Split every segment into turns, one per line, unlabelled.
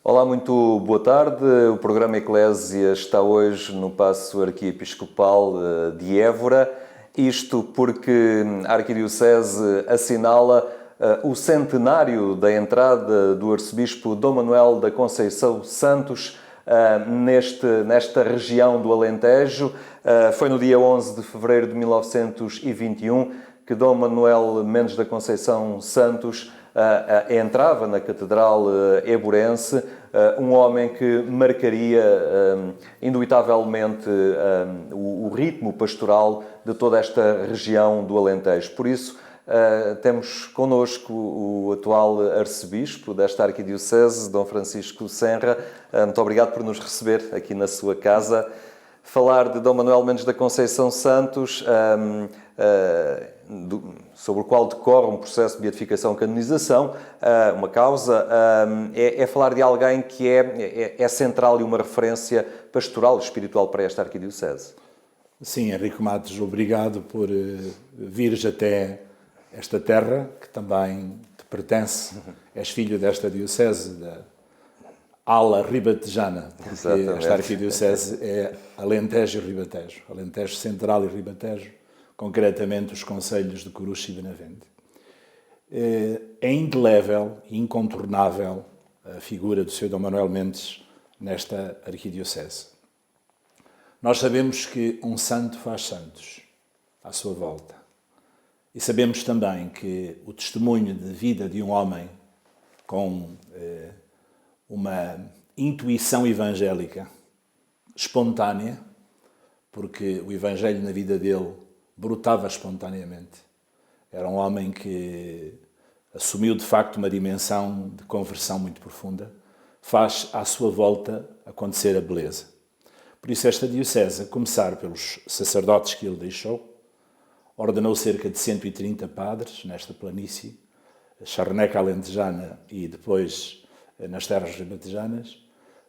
Olá, muito boa tarde. O programa Eclésia está hoje no Paço Arquiepiscopal de Évora. Isto porque a Arquidiocese assinala o centenário da entrada do arcebispo Dom Manuel da Conceição Santos nesta região do Alentejo. Foi no dia 11 de fevereiro de 1921 que Dom Manuel Mendes da Conceição Santos entrava na Catedral Éborense, um homem que marcaria indubitavelmente o ritmo pastoral de toda esta região do Alentejo. Por isso, temos connosco o atual arcebispo desta arquidiocese, Dom Francisco Senra. Muito obrigado por nos receber aqui na sua casa. Falar de Dom Manuel Mendes da Conceição Santos, sobre o qual decorre um processo de beatificação-canonização, uma causa, é falar de alguém que é central e uma referência pastoral e espiritual para esta arquidiocese.
Sim, Henrique Matos, obrigado por vires até esta terra, que também te pertence. És filho desta diocese, da ala ribatejana, porque
Exatamente.
Esta arquidiocese é Alentejo e Ribatejo, Alentejo Central e Ribatejo, concretamente os concelhos de Coruche e Benavente. É indelével e incontornável a figura do Sr. Dom Manuel Mendes nesta arquidiocese. Nós sabemos que um santo faz santos à sua volta. E sabemos também que o testemunho de vida de um homem com uma intuição evangélica espontânea, porque o evangelho na vida dele brotava espontaneamente. Era um homem que assumiu de facto uma dimensão de conversão muito profunda, faz à sua volta acontecer a beleza. Por isso esta diocese, a começar pelos sacerdotes que ele deixou, ordenou cerca de 130 padres nesta planície, Charneca Alentejana e depois nas terras ribatejanas.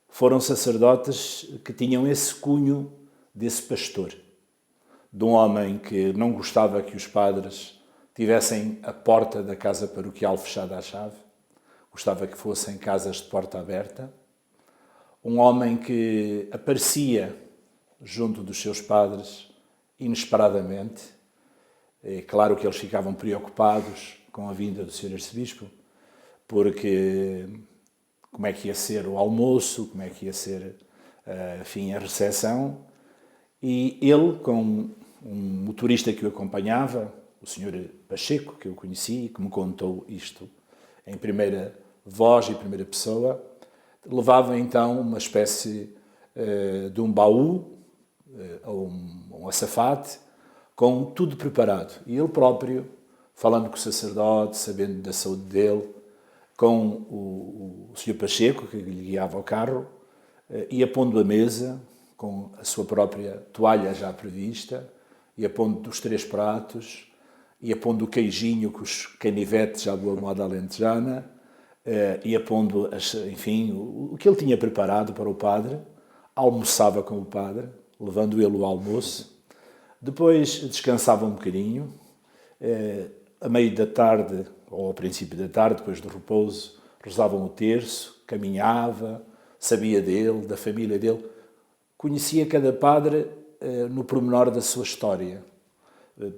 Foram sacerdotes que tinham esse cunho desse pastor, de um homem que não gostava que os padres tivessem a porta da casa paroquial fechada à chave, gostava que fossem casas de porta aberta. Um homem que aparecia junto dos seus padres inesperadamente. É claro que eles ficavam preocupados com a vinda do Sr. Arcebispo, porque como é que ia ser o almoço, como é que ia ser, a recepção. E ele, com um motorista que o acompanhava, o Sr. Pacheco, que eu conheci e que me contou isto em primeira voz e primeira pessoa, levava então uma espécie de um baú, ou um açafate, com tudo preparado. E ele próprio, falando com o sacerdote, sabendo da saúde dele, com o Sr. Pacheco, que lhe guiava o carro, ia pondo a mesa, com a sua própria toalha já prevista, ia pondo os 3 pratos, ia pondo o queijinho com os canivetes já boa moda alentejana, ia pondo, enfim, o que ele tinha preparado para o padre, almoçava com o padre, levando ele o almoço. Depois descansava um bocadinho, a meio da tarde, ou ao princípio da tarde, depois do repouso, rezavam o terço, caminhava, sabia dele, da família dele, conhecia cada padre no pormenor da sua história,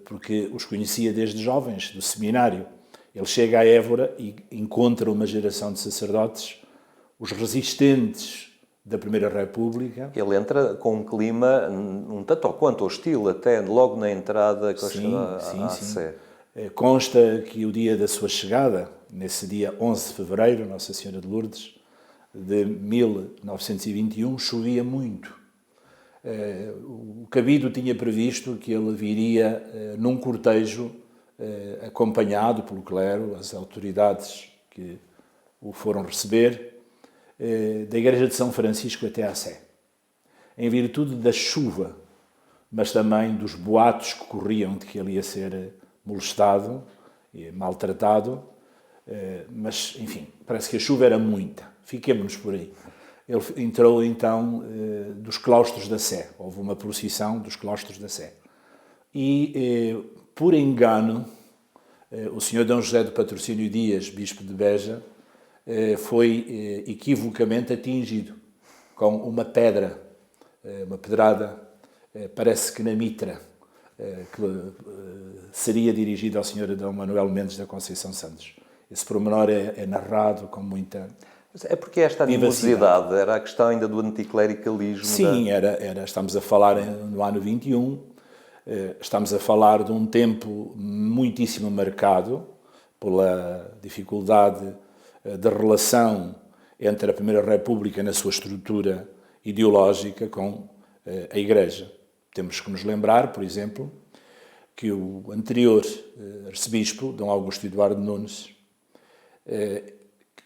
porque os conhecia desde jovens, do seminário. Ele chega a Évora e encontra uma geração de sacerdotes, os resistentes da Primeira República.
Ele entra com um clima um tanto ou quanto hostil, até logo na entrada à Sé.
Consta que o dia da sua chegada, nesse dia 11 de fevereiro, Nossa Senhora de Lourdes, de 1921, chovia muito. O cabido tinha previsto que ele viria num cortejo acompanhado pelo clero, as autoridades que o foram receber, da Igreja de São Francisco até à Sé. Em virtude da chuva, mas também dos boatos que corriam de que ele ia ser molestado e maltratado, mas, enfim, parece que a chuva era muita. Fiquemos-nos por aí. Ele entrou, então, dos claustros da Sé. Houve uma procissão dos claustros da Sé. E, por engano, o Sr. D. José do Patrocínio Dias, bispo de Beja, foi equivocamente atingido com uma pedra, uma pedrada, parece que na mitra, que seria dirigida ao Sr. Adão Manuel Mendes da Conceição Santos. Esse pormenor é narrado com muita...
É porque esta animosidade era a questão ainda do anticlericalismo?
Sim, estamos a falar no ano 21, estamos a falar de um tempo muitíssimo marcado pela dificuldade da relação entre a Primeira República na sua estrutura ideológica com a Igreja. Temos que nos lembrar, por exemplo, que o anterior arcebispo, Dom Augusto Eduardo Nunes,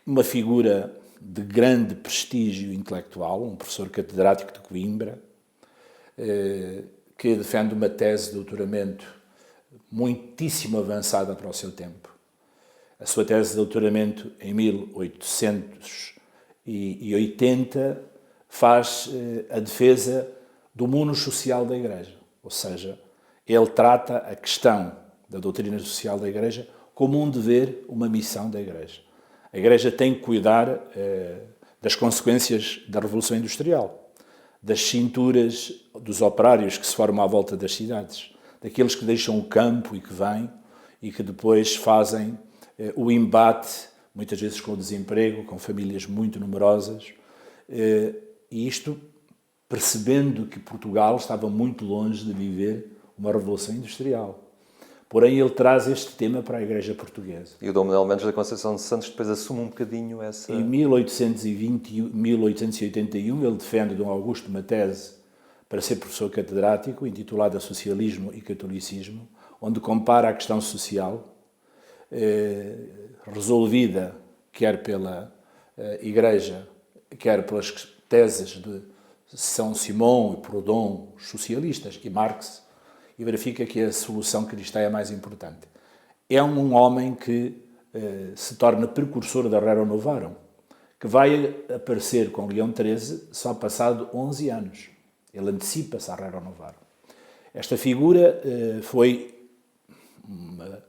uma figura de grande prestígio intelectual, um professor catedrático de Coimbra, que defende uma tese de doutoramento muitíssimo avançada para o seu tempo. A sua tese de doutoramento, em 1880, faz a defesa do munus social da Igreja, ou seja, ele trata a questão da doutrina social da Igreja como um dever, uma missão da Igreja. A Igreja tem que cuidar das consequências da Revolução Industrial, das cinturas dos operários que se formam à volta das cidades, daqueles que deixam o campo e que vêm e que depois fazem o embate, muitas vezes com o desemprego, com famílias muito numerosas, e isto percebendo que Portugal estava muito longe de viver uma Revolução Industrial. Porém, ele traz este tema para a Igreja Portuguesa.
E o Dom Manuel Mendes da Conceição de Santos depois assume um bocadinho essa...
Em 1881, ele defende Dom Augusto uma tese para ser professor catedrático, intitulada Socialismo e Catolicismo, onde compara a questão social, resolvida quer pela Igreja, quer pelas teses de São Simão e Proudhon, socialistas, e Marx, e verifica que a solução cristã é mais importante. É um homem que se torna precursor da Rerum Novarum, que vai aparecer com Leão XIII só passado 11 anos. Ele antecipa-se à Rerum Novarum. Esta figura foi uma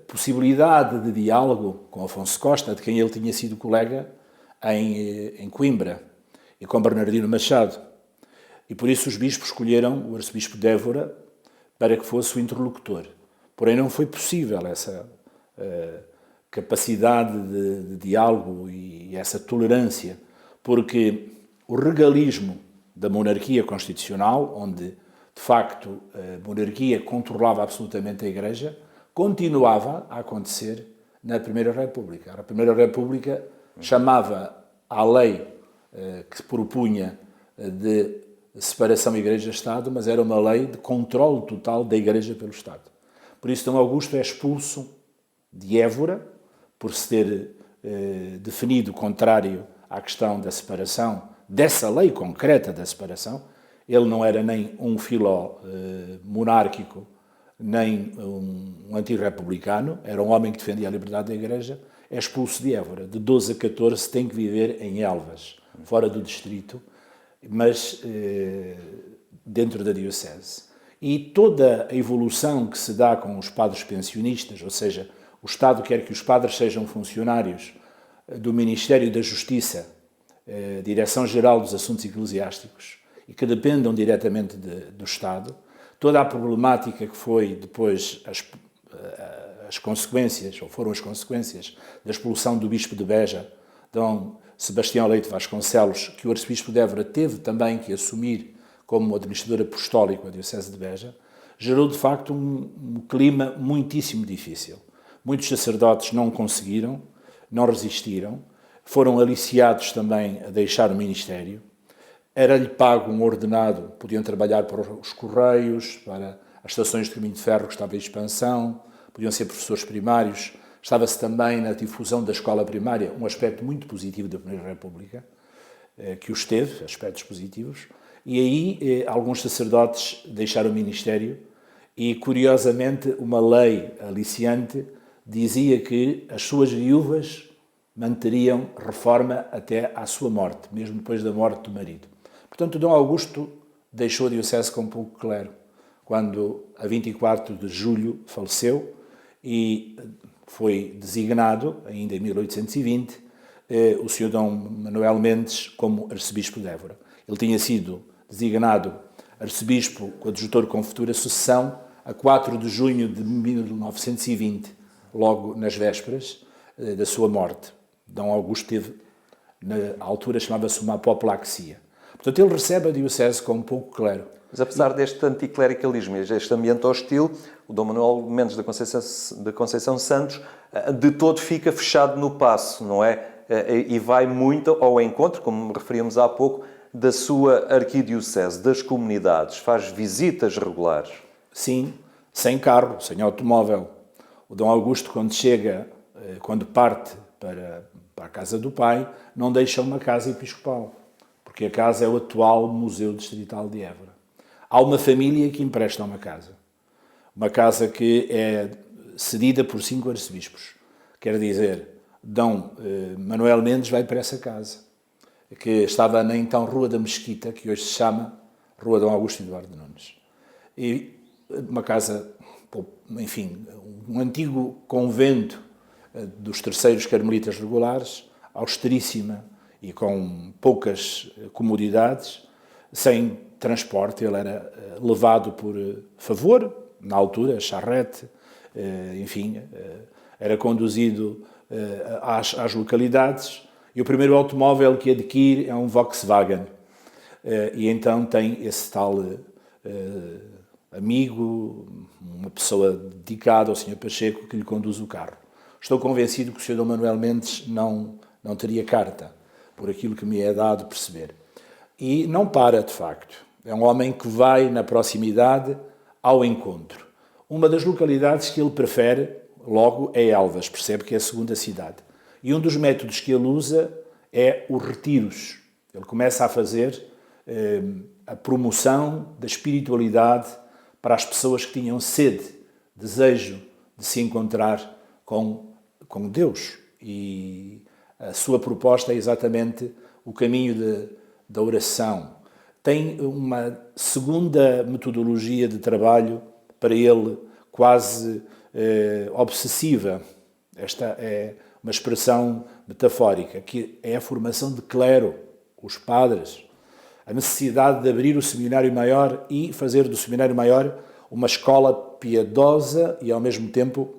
possibilidade de diálogo com Afonso Costa, de quem ele tinha sido colega em Coimbra, e com Bernardino Machado. E por isso os bispos escolheram o arcebispo de Évora para que fosse o interlocutor. Porém, não foi possível essa capacidade de diálogo e essa tolerância, porque o regalismo da monarquia constitucional, onde, de facto, a monarquia controlava absolutamente a Igreja, continuava a acontecer na Primeira República. A Primeira República chamava à lei que propunha de separação Igreja-Estado, mas era uma lei de controle total da Igreja pelo Estado. Por isso, Dom Augusto é expulso de Évora, por se ter definido contrário à questão da separação, dessa lei concreta da separação. Ele não era nem um filó-monárquico, nem um antirrepublicano, era um homem que defendia a liberdade da Igreja, é expulso de Évora. De 12 a 14 tem que viver em Elvas, fora do distrito, mas dentro da diocese. E toda a evolução que se dá com os padres pensionistas, ou seja, o Estado quer que os padres sejam funcionários do Ministério da Justiça, Direção-Geral dos Assuntos Eclesiásticos, e que dependam diretamente do Estado. Toda a problemática que foi depois as consequências, ou foram as consequências, da expulsão do Bispo de Beja, Dom Sebastião Leite Vasconcelos, que o arcebispo de Évora teve também que assumir como administrador apostólico a diocese de Beja, gerou de facto um clima muitíssimo difícil. Muitos sacerdotes não conseguiram, não resistiram, foram aliciados também a deixar o ministério. Era-lhe pago um ordenado, podiam trabalhar para os Correios, para as estações de caminho de ferro que estavam em expansão, podiam ser professores primários. Estava-se também na difusão da escola primária, um aspecto muito positivo da Primeira República, que os teve, aspectos positivos. E aí alguns sacerdotes deixaram o ministério e, curiosamente, uma lei aliciante dizia que as suas viúvas manteriam reforma até à sua morte, mesmo depois da morte do marido. Portanto, Dom Augusto deixou a diocese com pouco clero, quando, a 24 de julho, faleceu e foi designado, ainda em 1820, o Sr. Dom Manuel Mendes como arcebispo de Évora. Ele tinha sido designado arcebispo coadjutor com futura sucessão a 4 de junho de 1920, logo nas vésperas da sua morte. Dom Augusto teve, na altura, chamava-se uma apoplaxia. Portanto, ele recebe a diocese com pouco clero.
Mas apesar deste anticlericalismo e deste ambiente hostil, o Dom Manuel Mendes da Conceição Santos de todo fica fechado no paço, não é? E vai muito ao encontro, como referíamos há pouco, da sua arquidiocese, das comunidades, faz visitas regulares.
Sim, sem carro, sem automóvel. O Dom Augusto, quando parte para a casa do pai, não deixa uma casa episcopal, porque a casa é o atual Museu Distrital de Évora. Há uma família que empresta uma casa que é cedida por 5 arcebispos. Quer dizer, Dom Manuel Mendes vai para essa casa, que estava na então Rua da Mesquita, que hoje se chama Rua Dom Augusto Eduardo Nunes. E uma casa, enfim, um antigo convento dos terceiros carmelitas regulares, austeríssima e com poucas comodidades, sem transporte. Ele era levado por favor, na altura, charrete, enfim, era conduzido às localidades, e o primeiro automóvel que adquire é um Volkswagen. E então tem esse tal amigo, uma pessoa dedicada ao Sr. Pacheco, que lhe conduz o carro. Estou convencido que o Sr. Dom Manuel Mendes não teria carta, por aquilo que me é dado perceber. E não para, de facto. É um homem que vai na proximidade ao encontro. Uma das localidades que ele prefere, logo, é Elvas, percebe que é a segunda cidade. E um dos métodos que ele usa é os retiros. Ele começa a fazer a promoção da espiritualidade para as pessoas que tinham sede, desejo de se encontrar com Deus. E a sua proposta é exatamente o caminho da oração. Tem uma segunda metodologia de trabalho, para ele quase obsessiva. Esta é uma expressão metafórica, que é a formação de clero, os padres, a necessidade de abrir o seminário maior e fazer do seminário maior uma escola piedosa e, ao mesmo tempo,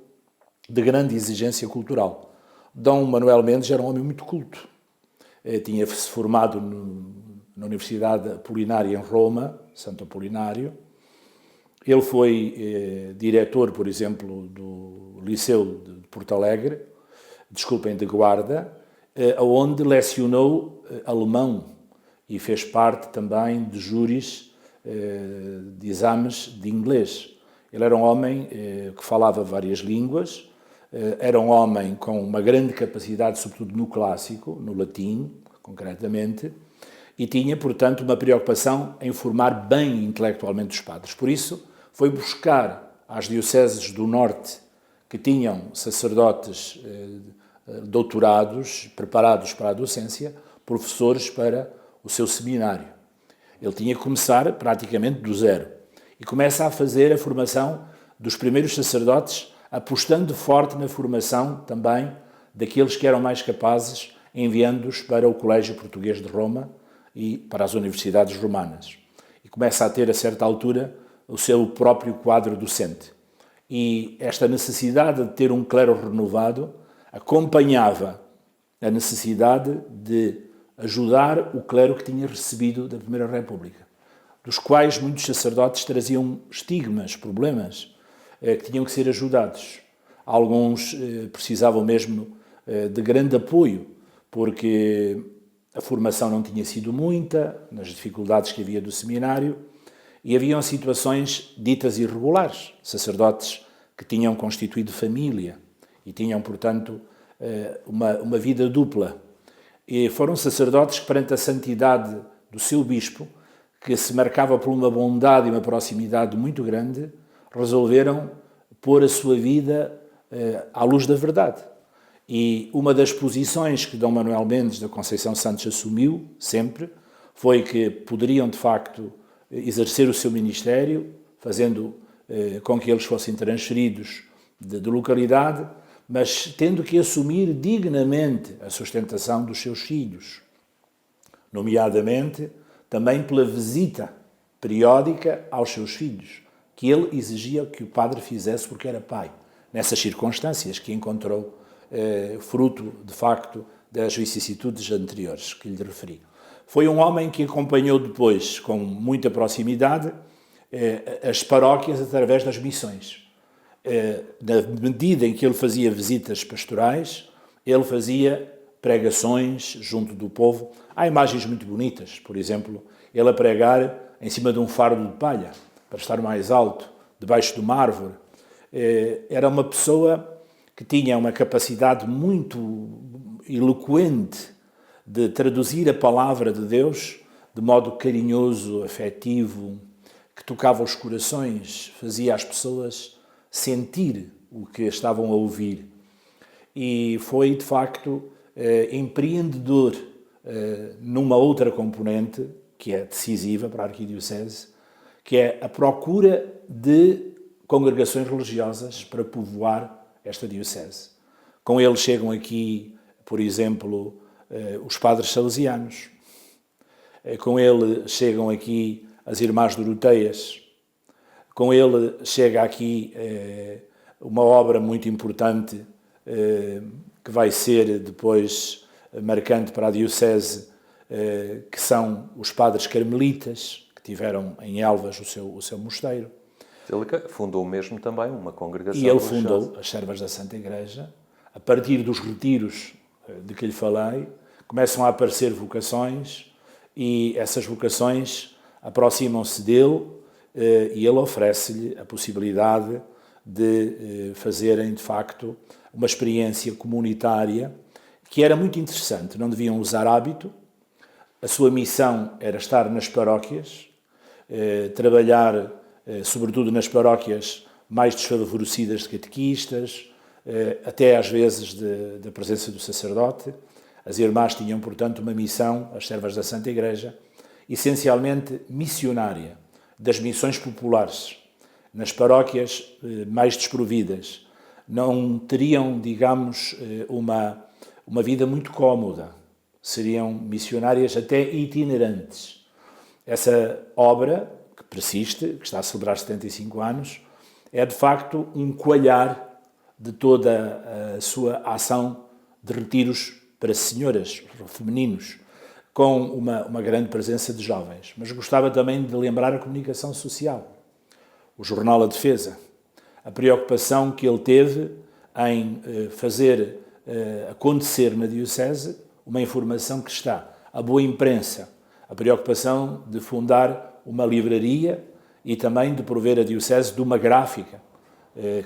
de grande exigência cultural. Dom Manuel Mendes era um homem muito culto. Tinha-se formado na Universidade Apolinária em Roma, Santo Apolinário. Ele foi diretor, por exemplo, do Liceu de Porto Alegre, de Guarda, onde lecionou alemão e fez parte também de júris de exames de inglês. Ele era um homem que falava várias línguas, era um homem com uma grande capacidade, sobretudo no clássico, no latim, concretamente, e tinha, portanto, uma preocupação em formar bem intelectualmente os padres. Por isso, foi buscar às dioceses do Norte, que tinham sacerdotes doutorados, preparados para a docência, professores para o seu seminário. Ele tinha que começar praticamente do zero. E começa a fazer a formação dos primeiros sacerdotes, apostando forte na formação também daqueles que eram mais capazes, enviando-os para o Colégio Português de Roma e para as universidades romanas. E começa a ter, a certa altura, o seu próprio quadro docente. E esta necessidade de ter um clero renovado acompanhava a necessidade de ajudar o clero que tinha recebido da Primeira República, dos quais muitos sacerdotes traziam estigmas, problemas, que tinham que ser ajudados. Alguns precisavam mesmo de grande apoio, porque a formação não tinha sido muita, nas dificuldades que havia do seminário, e haviam situações ditas irregulares, sacerdotes que tinham constituído família e tinham, portanto, uma vida dupla. E foram sacerdotes que, perante a santidade do seu bispo, que se marcava por uma bondade e uma proximidade muito grande, resolveram pôr a sua vida à luz da verdade. E uma das posições que Dom Manuel Mendes da Conceição Santos assumiu, sempre, foi que poderiam, de facto, exercer o seu ministério, fazendo com que eles fossem transferidos de localidade, mas tendo que assumir dignamente a sustentação dos seus filhos, nomeadamente também pela visita periódica aos seus filhos, que ele exigia que o padre fizesse porque era pai, nessas circunstâncias que encontrou fruto, de facto, das vicissitudes anteriores que lhe referi. Foi um homem que acompanhou depois, com muita proximidade, as paróquias através das missões. Na medida em que ele fazia visitas pastorais, ele fazia pregações junto do povo. Há imagens muito bonitas, por exemplo, ele a pregar em cima de um fardo de palha, para estar mais alto, debaixo de uma árvore. Era uma pessoa que tinha uma capacidade muito eloquente de traduzir a palavra de Deus de modo carinhoso, afetivo, que tocava os corações, fazia as pessoas sentir o que estavam a ouvir. E foi, de facto, empreendedor numa outra componente, que é decisiva para a Arquidiocese, que é a procura de congregações religiosas para povoar esta diocese. Com ele chegam aqui, por exemplo, os padres salesianos. Com ele chegam aqui as irmãs doroteias. Com ele chega aqui uma obra muito importante que vai ser depois marcante para a diocese, que são os padres carmelitas, que tiveram em Elvas o seu mosteiro.
Ele fundou mesmo também uma congregação.
E ele fundou as Servas da Santa Igreja. A partir dos retiros de que lhe falei, começam a aparecer vocações e essas vocações aproximam-se dele e ele oferece-lhe a possibilidade de fazerem, de facto, uma experiência comunitária que era muito interessante. Não deviam usar hábito. A sua missão era estar nas paróquias, trabalhar sobretudo nas paróquias mais desfavorecidas de catequistas, até às vezes da presença do sacerdote. As irmãs tinham, portanto, uma missão, as servas da Santa Igreja, essencialmente missionária, das missões populares. Nas paróquias mais desprovidas, não teriam, digamos, uma vida muito cómoda. Seriam missionárias até itinerantes. Essa obra, que persiste, que está a celebrar 75 anos, é de facto um coalhar de toda a sua ação de retiros para senhoras, femininos, com uma grande presença de jovens. Mas gostava também de lembrar a comunicação social, o jornal A Defesa, a preocupação que ele teve em fazer acontecer na Diocese uma informação que está, a boa imprensa, a preocupação de fundar uma livraria e também de prover a Diocese de uma gráfica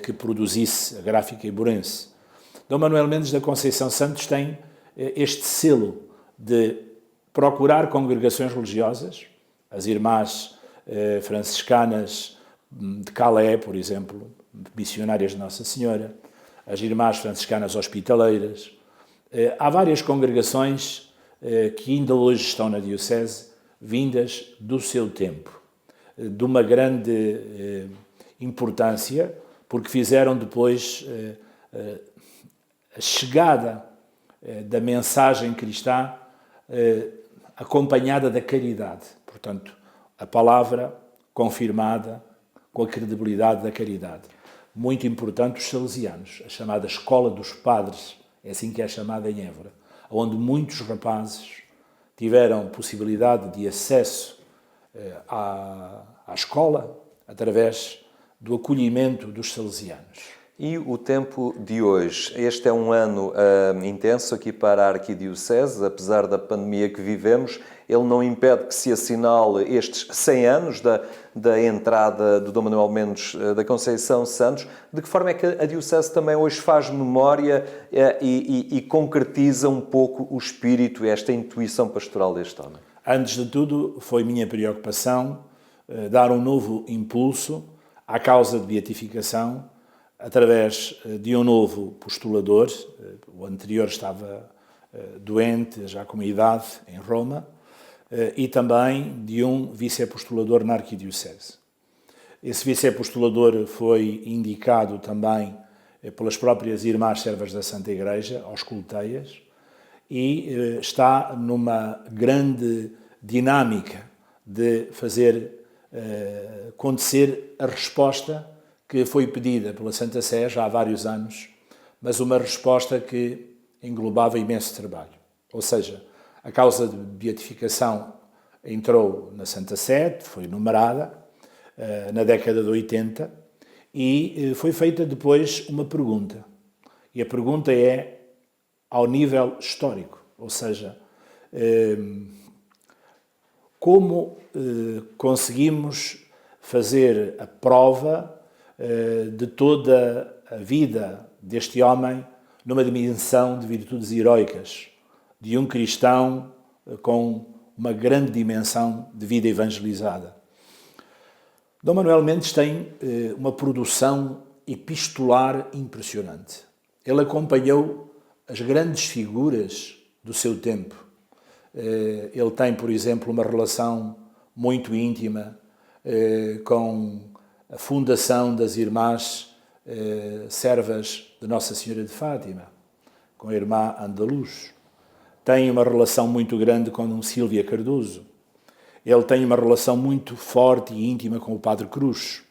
que produzisse a gráfica iborense. Dom Manuel Mendes da Conceição Santos tem este selo de procurar congregações religiosas, as irmãs franciscanas de Calais, por exemplo, missionárias de Nossa Senhora, as irmãs franciscanas hospitaleiras. Há várias congregações que ainda hoje estão na Diocese, vindas do seu tempo, de uma grande importância, porque fizeram depois a chegada da mensagem cristã acompanhada da caridade. Portanto, a palavra confirmada com a credibilidade da caridade. Muito importante os salesianos, a chamada Escola dos Padres, é assim que é chamada em Évora, onde muitos rapazes tiveram possibilidade de acesso à escola através do acolhimento dos salesianos.
E o tempo de hoje? Este é um ano intenso aqui para a Arquidiocese, apesar da pandemia que vivemos, ele não impede que se assinale estes 100 anos da entrada do Dom Manuel Mendes da Conceição Santos. De que forma é que a Diocese também hoje faz memória e concretiza um pouco o espírito e esta intuição pastoral deste homem?
Antes de tudo, foi minha preocupação dar um novo impulso à causa de beatificação, através de um novo postulador. O anterior estava doente, já com uma idade, em Roma, e também de um vice-postulador na Arquidiocese. Esse vice-postulador foi indicado também pelas próprias Irmãs Servas da Santa Igreja, aos Colteias, e está numa grande dinâmica de fazer acontecer a resposta que foi pedida pela Santa Sé já há vários anos, mas uma resposta que englobava imenso trabalho. Ou seja, a causa de beatificação entrou na Santa Sé, foi numerada na década de 80 e foi feita depois uma pergunta. E a pergunta é ao nível histórico, ou seja, como conseguimos fazer a prova de toda a vida deste homem numa dimensão de virtudes heroicas, de um cristão com uma grande dimensão de vida evangelizada. Dom Manuel Mendes tem uma produção epistolar impressionante. Ele acompanhou as grandes figuras do seu tempo. Ele tem, por exemplo, uma relação muito íntima com a fundação das Irmãs Servas de Nossa Senhora de Fátima, com a irmã Andaluz. Tem uma relação muito grande com Sílvia Cardoso. Ele tem uma relação muito forte e íntima com o Padre Cruz.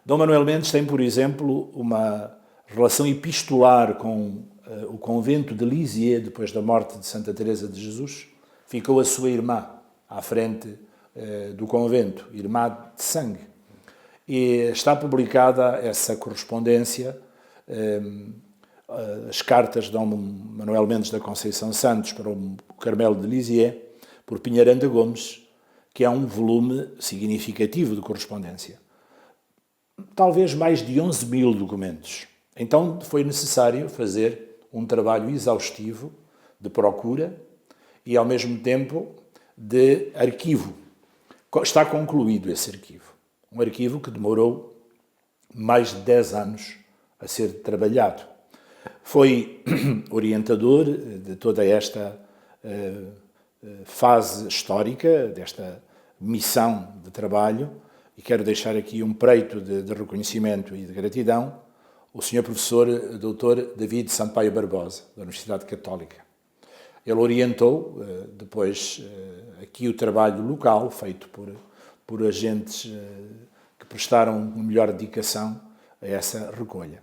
Dom Manuel Mendes tem, por exemplo, uma relação epistolar com o convento de Lisieux, depois da morte de Santa Teresa de Jesus. Ficou a sua irmã à frente do convento, irmã de sangue. E está publicada essa correspondência, as cartas de Dom Manuel Mendes da Conceição Santos para o Carmelo de Lisieux, por Pinheiranda Gomes, que é um volume significativo de correspondência. Talvez mais de 11.000 documentos. Então foi necessário fazer um trabalho exaustivo de procura e, ao mesmo tempo, de arquivo. Está concluído esse arquivo. Um arquivo que demorou mais de 10 anos a ser trabalhado. Foi orientador de toda esta fase histórica, desta missão de trabalho, e quero deixar aqui um preito de reconhecimento e de gratidão, o Sr. Professor Dr. David Sampaio Barbosa, da Universidade Católica. Ele orientou depois aqui o trabalho local, feito por agentes que prestaram uma melhor dedicação a essa recolha.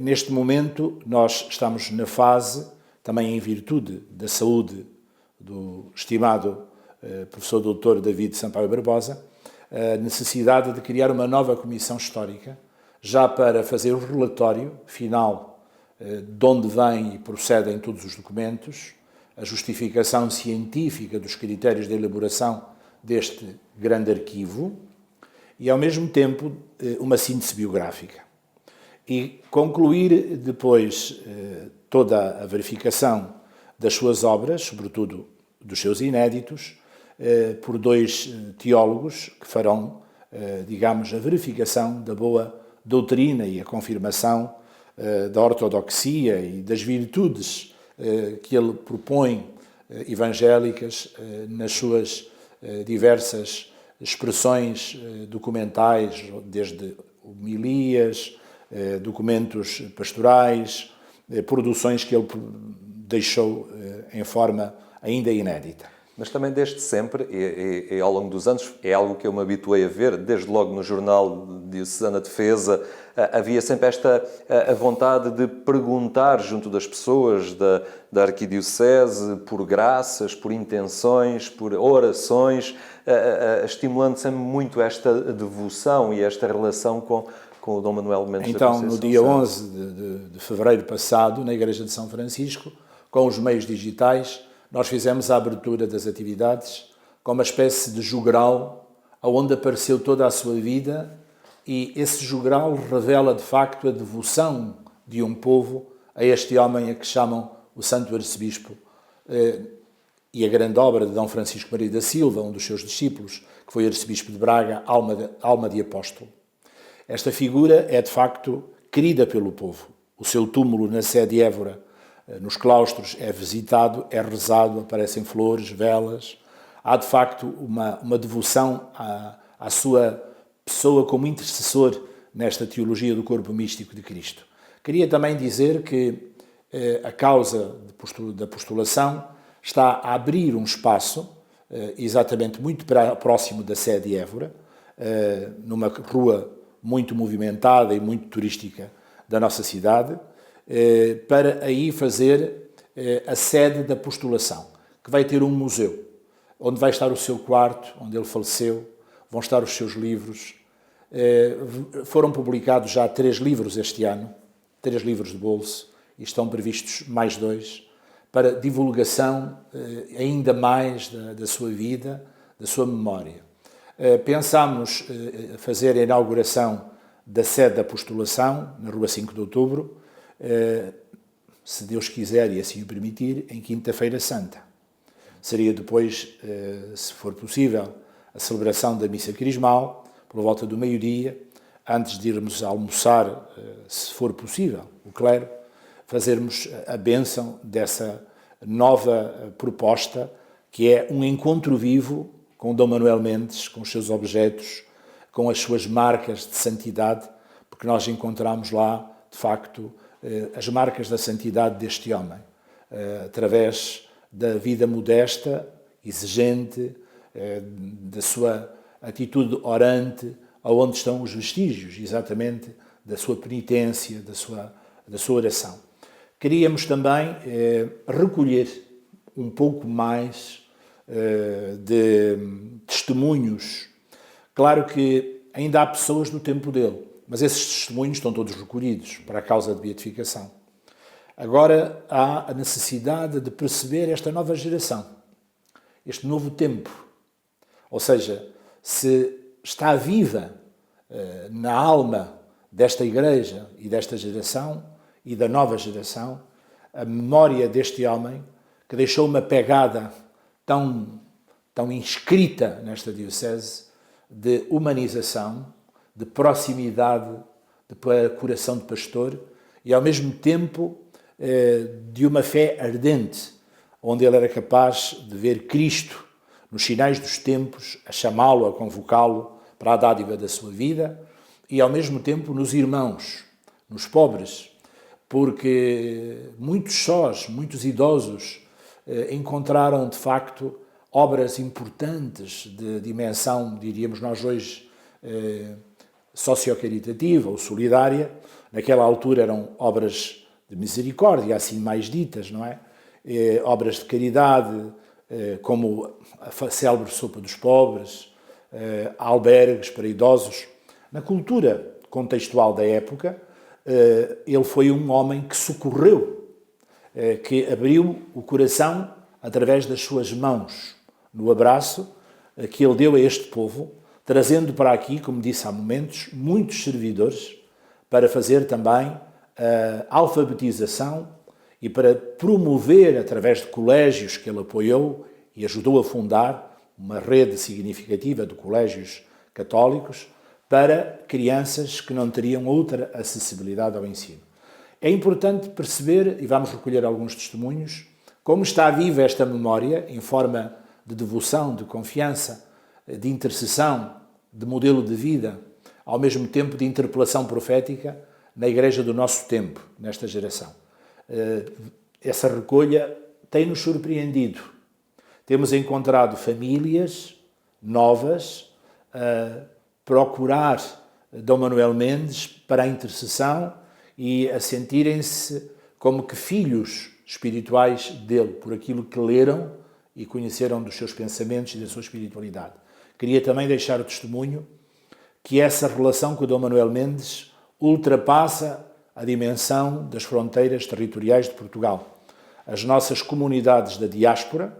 Neste momento, nós estamos na fase, também em virtude da saúde do estimado professor Dr. David Sampaio Barbosa, a necessidade de criar uma nova comissão histórica, já para fazer o relatório final de onde vêm e procedem todos os documentos, a justificação científica dos critérios de elaboração deste grande arquivo e, ao mesmo tempo, uma síntese biográfica. E concluir depois toda a verificação das suas obras, sobretudo dos seus inéditos, por dois teólogos que farão, digamos, a verificação da boa doutrina e a confirmação da ortodoxia e das virtudes que ele propõe evangélicas nas suas diversas expressões documentais, desde homilias, documentos pastorais, produções que ele deixou em forma ainda inédita.
Mas também desde sempre, e ao longo dos anos, é algo que eu me habituei a ver, desde logo no jornal Diocesana Defesa, havia sempre a vontade de perguntar junto das pessoas da Arquidiocese por graças, por intenções, por orações, estimulando sempre muito esta devoção e esta relação com o Dom Manuel Mendes da Conceição.
Então, no dia 11 de fevereiro passado, na Igreja de São Francisco, com os meios digitais, nós fizemos a abertura das atividades com uma espécie de jogral, onde apareceu toda a sua vida, e esse jogral revela, de facto, a devoção de um povo a este homem a que chamam o Santo Arcebispo, e a grande obra de Dom Francisco Maria da Silva, um dos seus discípulos, que foi Arcebispo de Braga, alma de apóstolo. Esta figura é, de facto, querida pelo povo. O seu túmulo na Sé de Évora, nos claustros, é visitado, é rezado, aparecem flores, velas. Há, de facto, uma devoção à sua pessoa como intercessor nesta teologia do corpo místico de Cristo. Queria também dizer que a causa da postulação está a abrir um espaço, exatamente muito próximo da sede de Évora, numa rua muito movimentada e muito turística da nossa cidade, para aí fazer a sede da postulação, que vai ter um museu, onde vai estar o seu quarto, onde ele faleceu, vão estar os seus livros. Foram publicados já 3 livros este ano, 3 livros de bolso, e estão previstos mais 2, para divulgação ainda mais da sua vida, da sua memória. Pensámos fazer a inauguração da sede da postulação, na Rua 5 de Outubro, se Deus quiser e assim o permitir, em Quinta-feira Santa. Seria depois, se for possível, a celebração da missa crismal, por volta do meio-dia, antes de irmos almoçar, se for possível, o clero, fazermos a bênção dessa nova proposta, que é um encontro vivo com Dom Manuel Mendes, com os seus objetos, com as suas marcas de santidade, porque nós encontramos lá, de facto, as marcas da santidade deste homem, através da vida modesta, exigente, da sua atitude orante, aonde estão os vestígios, exatamente, da sua penitência, da sua oração. Queríamos também recolher um pouco mais de testemunhos. Claro que ainda há pessoas do tempo dele, mas esses testemunhos estão todos recolhidos para a causa de beatificação. Agora há a necessidade de perceber esta nova geração, este novo tempo. Ou seja, se está viva na alma desta Igreja e desta geração e da nova geração a memória deste homem que deixou uma pegada tão inscrita nesta diocese de humanização, de proximidade, de coração de pastor e, ao mesmo tempo, de uma fé ardente, onde ele era capaz de ver Cristo nos sinais dos tempos, a chamá-lo, a convocá-lo para a dádiva da sua vida e, ao mesmo tempo, nos irmãos, nos pobres, porque muitos sós, muitos idosos encontraram, de facto, obras importantes de dimensão, diríamos nós hoje, sociocaritativa ou solidária. Naquela altura eram obras de misericórdia, assim mais ditas, não é? Obras de caridade, como a célebre sopa dos pobres, albergues para idosos. Na cultura contextual da época, ele foi um homem que socorreu, que abriu o coração através das suas mãos, no abraço que ele deu a este povo, trazendo para aqui, como disse há momentos, muitos servidores para fazer também a alfabetização e para promover, através de colégios que ele apoiou e ajudou a fundar, uma rede significativa de colégios católicos, para crianças que não teriam outra acessibilidade ao ensino. É importante perceber, e vamos recolher alguns testemunhos, como está viva esta memória em forma de devoção, de confiança, de intercessão, de modelo de vida, ao mesmo tempo de interpelação profética na Igreja do nosso tempo, nesta geração. Essa recolha tem-nos surpreendido. Temos encontrado famílias novas a procurar Dom Manuel Mendes para a intercessão e a sentirem-se como que filhos espirituais dele, por aquilo que leram e conheceram dos seus pensamentos e da sua espiritualidade. Queria também deixar o testemunho que essa relação com o Dom Manuel Mendes ultrapassa a dimensão das fronteiras territoriais de Portugal. As nossas comunidades da diáspora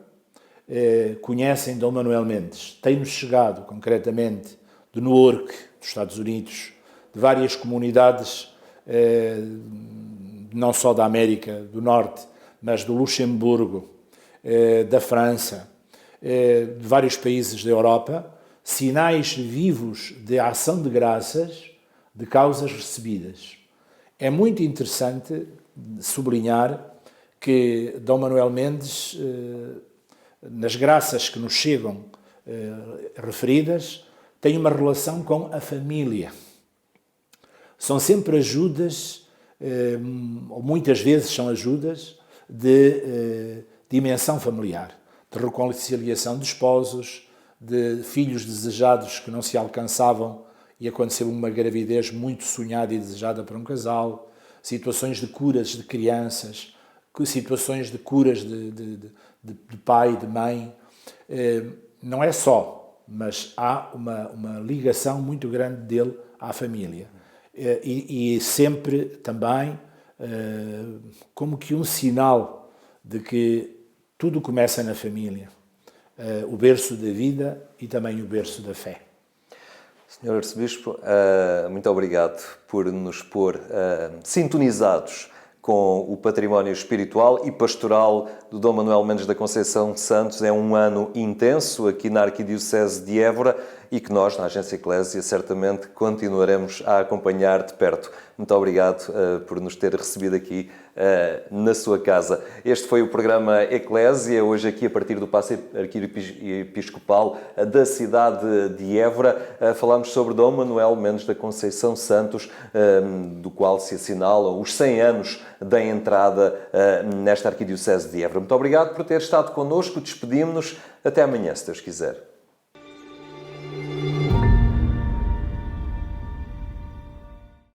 conhecem Dom Manuel Mendes. Tem-nos chegado, concretamente, de Newark, dos Estados Unidos, de várias comunidades, não só da América do Norte, mas do Luxemburgo, da França, de vários países da Europa, sinais vivos de ação de graças de causas recebidas. É muito interessante sublinhar que Dom Manuel Mendes, nas graças que nos chegam referidas, tem uma relação com a família. São sempre ajudas ou muitas vezes são ajudas de dimensão familiar, de reconciliação de esposos, de filhos desejados que não se alcançavam e aconteceu uma gravidez muito sonhada e desejada para um casal, situações de curas de crianças, situações de curas de pai, de mãe. Não é só, mas há uma ligação muito grande dele à família. E sempre também como que um sinal de que tudo começa na família. O berço da vida e também o berço da fé.
Senhor Arcebispo, muito obrigado por nos pôr sintonizados com o património espiritual e pastoral do Dom Manuel Mendes da Conceição Santos. É um ano intenso aqui na Arquidiocese de Évora e que nós, na Agência Eclésia, certamente continuaremos a acompanhar de perto. Muito obrigado por nos ter recebido aqui na sua casa. Este foi o programa Eclésia, hoje aqui a partir do Paço Arquiepiscopal da cidade de Évora. Falámos sobre Dom Manuel Mendes da Conceição Santos, do qual se assinalam os 100 anos da entrada nesta Arquidiocese de Évora. Muito obrigado por ter estado connosco, despedimos-nos, até amanhã, se Deus quiser.